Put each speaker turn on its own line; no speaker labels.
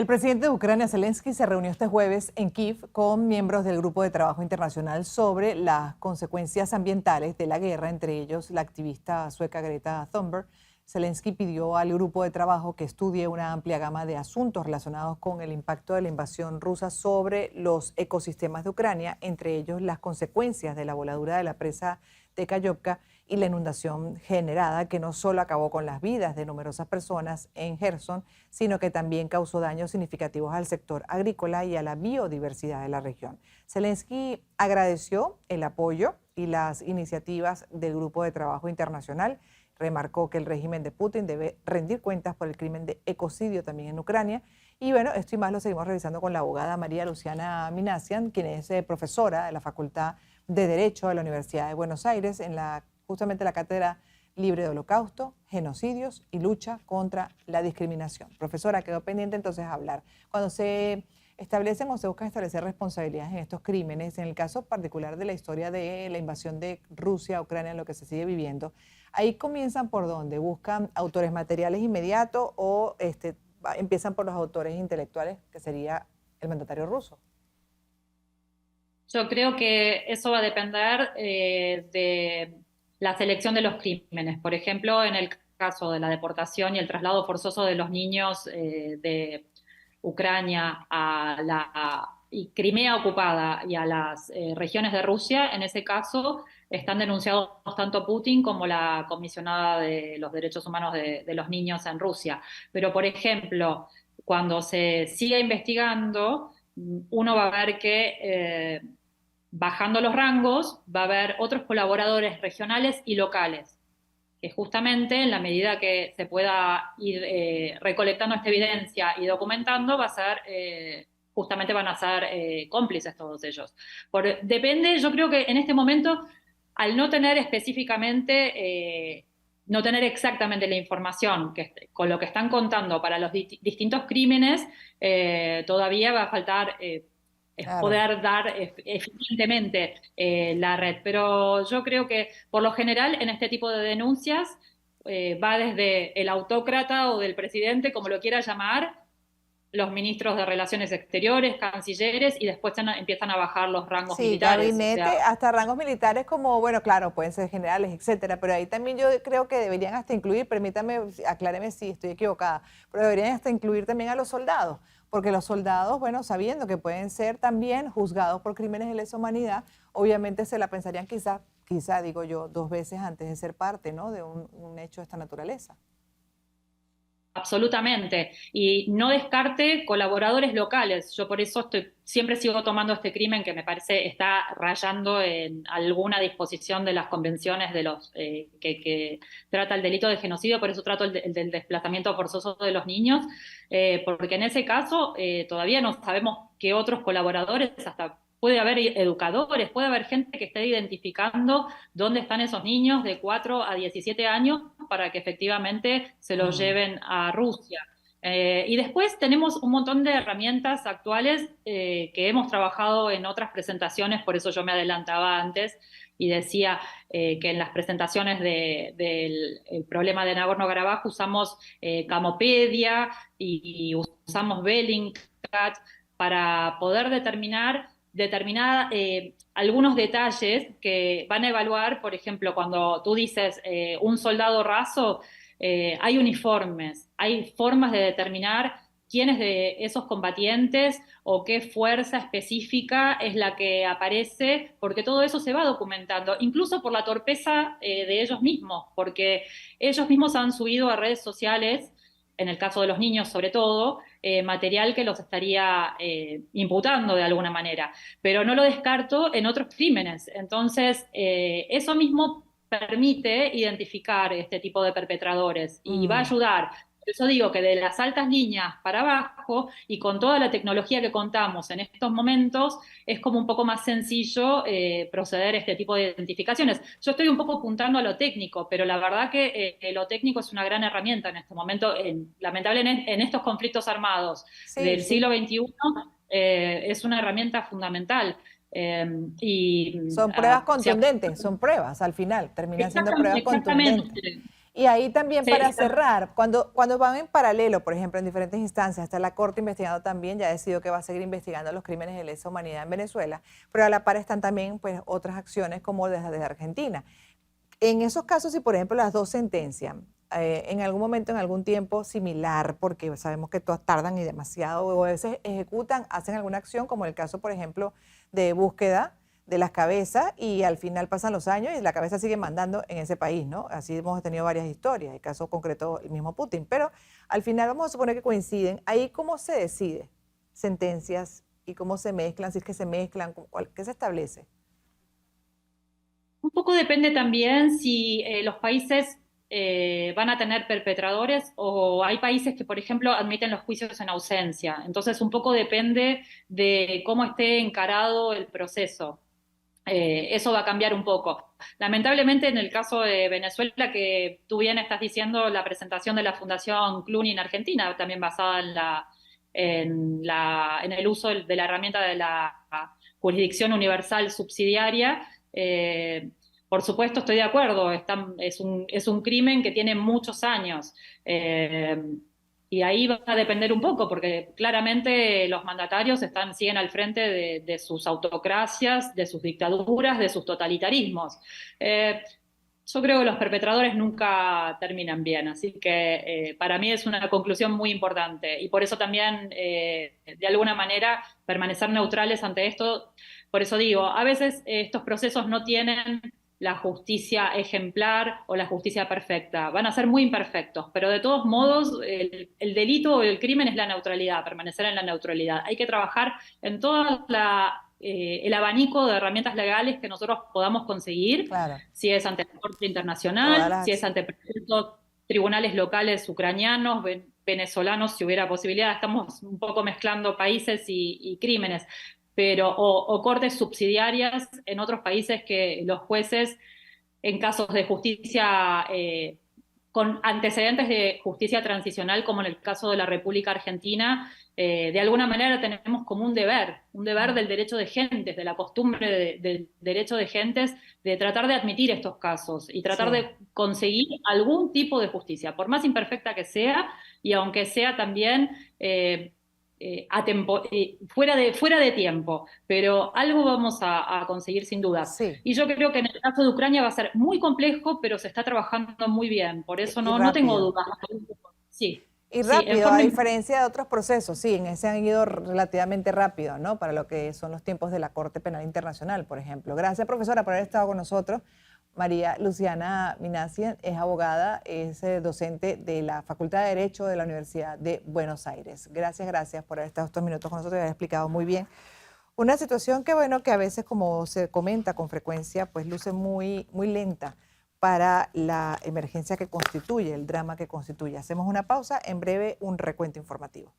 El presidente de Ucrania, Zelensky, se reunió este jueves en Kiev con miembros del Grupo de Trabajo Internacional sobre las consecuencias ambientales de la guerra, entre ellos la activista sueca Greta Thunberg. Zelensky pidió al grupo de trabajo que estudie una amplia gama de asuntos relacionados con el impacto de la invasión rusa sobre los ecosistemas de Ucrania, entre ellos las consecuencias de la voladura de la presa de Kayovka y la inundación generada, que no solo acabó con las vidas de numerosas personas en Gerson, sino que también causó daños significativos al sector agrícola y a la biodiversidad de la región. Zelensky agradeció el apoyo y las iniciativas del Grupo de Trabajo Internacional. Remarcó que el régimen de Putin debe rendir cuentas por el crimen de ecocidio también en Ucrania. Y bueno, esto y más lo seguimos revisando con la abogada María Luciana Minassian, quien es profesora de la Facultad de Derecho de la Universidad de Buenos Aires, en justamente la Cátedra Libre de Holocausto, Genocidios y Lucha contra la Discriminación. Profesora, quedó pendiente entonces hablar. Cuando se establecen o se buscan establecer responsabilidades en estos crímenes, en el caso particular de la historia de la invasión de Rusia a Ucrania, en lo que se sigue viviendo, ahí comienzan por dónde, buscan autores materiales inmediatos o empiezan por los autores intelectuales, que sería el mandatario ruso.
Yo creo que eso va a depender de la selección de los crímenes. Por ejemplo, en el caso de la deportación y el traslado forzoso de los niños de Ucrania y Crimea ocupada y a las regiones de Rusia, en ese caso están denunciados tanto Putin como la comisionada de los derechos humanos de los niños en Rusia. Pero, por ejemplo, cuando se siga investigando, uno va a ver que bajando los rangos va a haber otros colaboradores regionales y locales, que justamente en la medida que se pueda ir recolectando esta evidencia y documentando, justamente van a ser cómplices todos ellos. Depende, yo creo que en este momento, al no tener específicamente, no tener exactamente la información con lo que están contando para los distintos crímenes, todavía va a faltar
Claro.
poder dar eficientemente la red. Pero yo creo que por lo general en este tipo de denuncias va desde el autócrata o del presidente, como lo quiera llamar, los ministros de Relaciones Exteriores, cancilleres, y después empiezan a bajar los rangos
Sí,
militares. O
gabinete,
sea,
hasta rangos militares como, bueno, claro, pueden ser generales, etcétera, pero ahí también yo creo que deberían hasta incluir, permítame, acláreme si estoy equivocada, pero deberían hasta incluir también a los soldados, porque los soldados, bueno, sabiendo que pueden ser también juzgados por crímenes de lesa humanidad, obviamente se la pensarían quizá digo yo, dos veces antes de ser parte, ¿no?, de un hecho de esta naturaleza.
absolutamente. Y no descarte colaboradores locales. Yo por eso siempre sigo tomando este crimen que me parece está rayando en alguna disposición de las convenciones de los que trata el delito de genocidio, por eso trato el del desplazamiento forzoso de los niños, porque en ese caso todavía no sabemos qué otros colaboradores, hasta puede haber educadores, puede haber gente que esté identificando dónde están esos niños de 4 a 17 años para que efectivamente se los
Mm.
lleven a Rusia. Y después tenemos un montón de herramientas actuales que hemos trabajado en otras presentaciones, por eso yo me adelantaba antes y decía que en las presentaciones del el problema de Nagorno-Karabaj usamos Camopedia y usamos Bellingcat para poder determinar algunos detalles que van a evaluar. Por ejemplo, cuando tú dices un soldado raso, hay uniformes, hay formas de determinar quiénes de esos combatientes o qué fuerza específica es la que aparece, porque todo eso se va documentando, incluso por la torpeza de ellos mismos, porque ellos mismos han subido a redes sociales, en el caso de los niños sobre todo, material que los estaría imputando de alguna manera, pero no lo descarto en otros crímenes. Entonces, eso mismo permite identificar este tipo de perpetradores y va a
Mm.
ayudar. Por eso digo que de las altas líneas para abajo y con toda la tecnología que contamos en estos momentos, es como un poco más sencillo proceder a este tipo de identificaciones. Yo estoy un poco apuntando a lo técnico, pero la verdad que lo técnico es una gran herramienta en este momento, lamentablemente en estos conflictos armados
Sí,
del
sí.
siglo XXI, es una herramienta fundamental. Eh, y
Son pruebas
uh, si
contundentes, son pruebas al final, terminan siendo pruebas
Exactamente,
contundentes.
exactamente.
Y ahí también
Sí,
para cerrar, cuando van en paralelo, por ejemplo, en diferentes instancias, está la Corte investigando también, ya ha decidido que va a seguir investigando los crímenes de lesa humanidad en Venezuela, pero a la par están también pues, otras acciones como desde Argentina. En esos casos, si por ejemplo las dos sentencian, en algún momento, en algún tiempo similar, porque sabemos que todas tardan y demasiado, o a veces ejecutan, hacen alguna acción, como el caso, por ejemplo, de búsqueda de las cabezas y al final pasan los años y la cabeza sigue mandando en ese país, ¿no? Así hemos tenido varias historias, el caso concreto el mismo Putin, pero al final vamos a suponer que coinciden. Ahí, ¿cómo se decide sentencias y cómo se mezclan, si es que se mezclan, qué se establece?
un poco depende también si los países van a tener perpetradores o hay países que, por ejemplo, admiten los juicios en ausencia. Entonces, un poco depende de cómo esté encarado el proceso. Eso va a cambiar un poco. Lamentablemente, en el caso de Venezuela, que tú bien estás diciendo, la presentación de la Fundación Cluny en Argentina, también basada en el uso de la herramienta de la jurisdicción universal subsidiaria, por supuesto estoy de acuerdo, es un crimen que tiene muchos años. Eh, y ahí va a depender un poco, porque claramente los mandatarios siguen al frente de sus autocracias, de sus dictaduras, de sus totalitarismos. Eh, yo creo que los perpetradores nunca terminan bien, así que para mí es una conclusión muy importante y por eso también, de alguna manera, permanecer neutrales ante esto. Por eso digo, a veces estos procesos no tienen la justicia ejemplar o la justicia perfecta. Van a ser muy imperfectos, pero de todos modos el delito o el crimen es la neutralidad, permanecer en la neutralidad. Hay que trabajar en todo el abanico de herramientas legales que nosotros podamos conseguir,
Claro,
si es ante la Corte
todas
Internacional, si es
las...
ante tribunales locales ucranianos, venezolanos, si hubiera posibilidad. Estamos un poco mezclando países y crímenes, pero o cortes subsidiarias en otros países que los jueces en casos de justicia con antecedentes de justicia transicional, como en el caso de la República Argentina, de alguna manera tenemos como un deber del derecho de gentes, de la costumbre del derecho de gentes, de tratar de admitir estos casos y tratar
Sí.
de conseguir algún tipo de justicia, por más imperfecta que sea, y aunque sea también fuera de tiempo, pero algo vamos a conseguir sin dudas.
Sí,
Y yo creo que en el caso de Ucrania va a ser muy complejo, pero se está trabajando muy bien. Por eso
y
no tengo
rápido.
dudas. Sí,
Y
sí, en
rápido, a
forma
diferencia de otros procesos, sí, en ese han ido relativamente rápido, ¿no? Para lo que son los tiempos de la Corte Penal Internacional, por ejemplo. Gracias, profesora, por haber estado con nosotros. María Luciana Minasi es abogada, es docente de la Facultad de Derecho de la Universidad de Buenos Aires. Gracias, gracias por haber estado estos minutos con nosotros y haber explicado muy bien. Una situación que, bueno, que a veces, como se comenta con frecuencia, pues luce muy, muy lenta para la emergencia que constituye, el drama que constituye. Hacemos una pausa, en breve un recuento informativo.